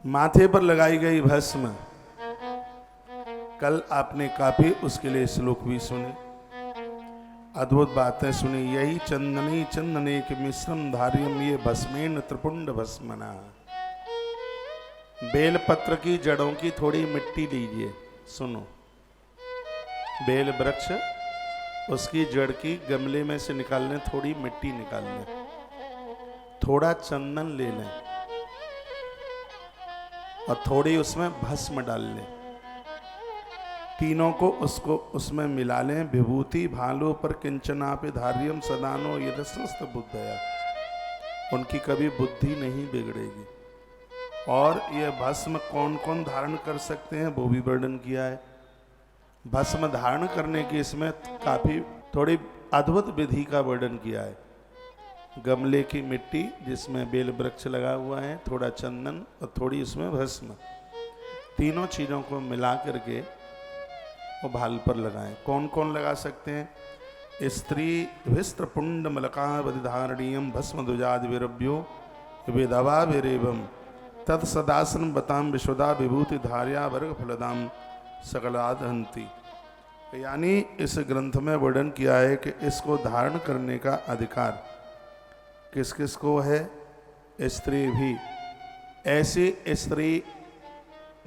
माथे पर लगाई गई भस्म, कल आपने काफी उसके लिए श्लोक भी सुने, अद्भुत बातें सुनी। यही चंदनी चंदने के मिश्रम धार्यम ये भस्मेन त्रिपुंड भस्मना। बेलपत्र की जड़ों की थोड़ी मिट्टी लीजिए, सुनो, बेल वृक्ष उसकी जड़ की गमले में से निकालने, थोड़ी मिट्टी निकालने, थोड़ा चंदन ले लें और थोड़ी उसमें भस्म डाल लें, तीनों को उसको उसमें मिला लें। विभूति भालो पर किंचनापि धार्यम सदानो यदस्रस्त बुद्धया, उनकी कभी बुद्धि नहीं बिगड़ेगी। और ये भस्म कौन कौन धारण कर सकते हैं वो भी वर्णन किया है। भस्म धारण करने की इसमें काफी थोड़ी अद्भुत विधि का वर्णन किया है। गमले की मिट्टी जिसमें बेल वृक्ष लगा हुआ है, थोड़ा चंदन और थोड़ी उसमें भस्म, तीनों चीजों को मिला करके वो भाल पर लगाएं। कौन कौन लगा सकते हैं? स्त्री विस्त्र पुंड मलकावधारणीयम भस्म दुजाद विरभ्यो विधवा विरेवम तत्सदासन बताम विश्वदा विभूति धार्या वर्ग फलदाम सकलादहंती। यानी इस ग्रंथ में वर्णन किया है कि इसको धारण करने का अधिकार किस किस को है? स्त्री भी। ऐसी स्त्री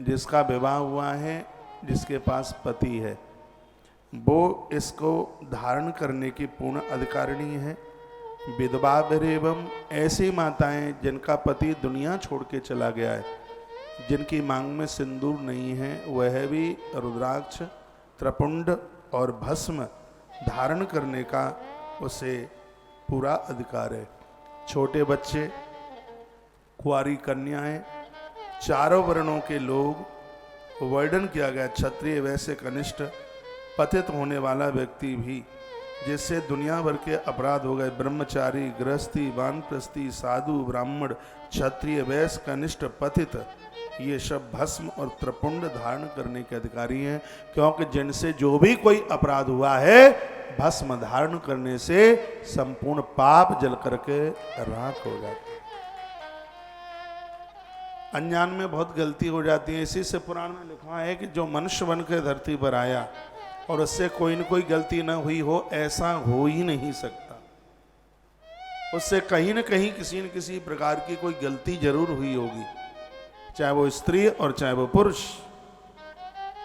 जिसका विवाह हुआ है, जिसके पास पति है, वो इसको धारण करने की पूर्ण अधिकारिणी है। विधवा एवं ऐसी माताएं जिनका पति दुनिया छोड़ के चला गया है, जिनकी मांग में सिंदूर नहीं है, वह भी रुद्राक्ष त्रिपुंड और भस्म धारण करने का उसे पूरा अधिकार है। छोटे बच्चे, कुंवारी कन्याएं, चारों वर्णों के लोग, वर्णन किया गया क्षत्रिय वैश्य कनिष्ठ, पतित होने वाला व्यक्ति भी जिससे दुनिया भर के अपराध हो गए, ब्रह्मचारी, गृहस्थी, वानप्रस्थी, साधु, ब्राह्मण, क्षत्रिय वैश्य कनिष्ठ, पतित, ये सब भस्म और त्रिपुंड धारण करने के अधिकारी हैं। क्योंकि जिनसे जो भी कोई अपराध हुआ है, भस्म धारण करने से संपूर्ण पाप जल करके राख हो जाते। अज्ञान में बहुत गलती हो जाती है। इसी से पुराण में लिखा है कि जो मनुष्य बन के धरती पर आया और उससे कोई न कोई गलती न हुई हो, ऐसा हो ही नहीं सकता। उससे कहीं न कहीं किसी न किसी प्रकार की कोई गलती जरूर हुई होगी, चाहे वो स्त्री और चाहे वो पुरुष।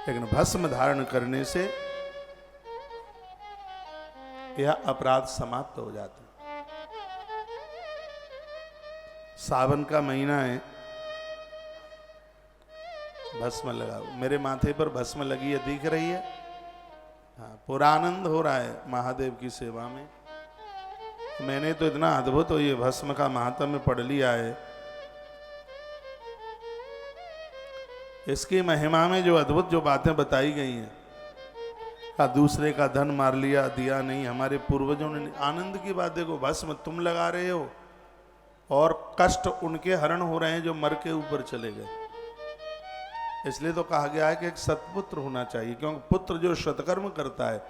लेकिन भस्म धारण करने से यह अपराध समाप्त हो जाते हैं। सावन का महीना है, भस्म लगाओ। मेरे माथे पर भस्म लगी है, दिख रही है? हाँ, पूरा आनंद हो रहा है महादेव की सेवा में। मैंने तो इतना अद्भुत हो ये भस्म का महात्म्य पढ़ लिया है। इसकी महिमा में जो अद्भुत जो बातें बताई गई हैं, दूसरे का धन मार लिया, दिया नहीं। हमारे पूर्वजों ने, आनंद की बात देखो, भस्म तुम लगा रहे हो और कष्ट उनके हरण हो रहे हैं जो मर के ऊपर चले गए। इसलिए तो कहा गया है कि एक सत्पुत्र होना चाहिए, क्योंकि पुत्र जो सत्कर्म करता है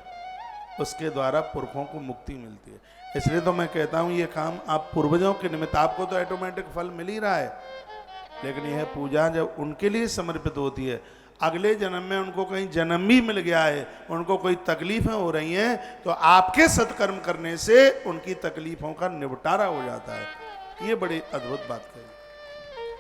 उसके द्वारा पुरखों को मुक्ति मिलती है। इसलिए तो मैं कहता हूं ये काम आप पूर्वजों के निमित्त, आपको तो ऑटोमेटिक फल मिल ही रहा है, लेकिन यह पूजा जब उनके लिए समर्पित होती है, अगले जन्म में उनको कहीं जन्म भी मिल गया है, उनको कोई तकलीफें हो रही हैं, तो आपके सत्कर्म करने से उनकी तकलीफों का निपटारा हो जाता है। ये बड़ी अद्भुत बात कही।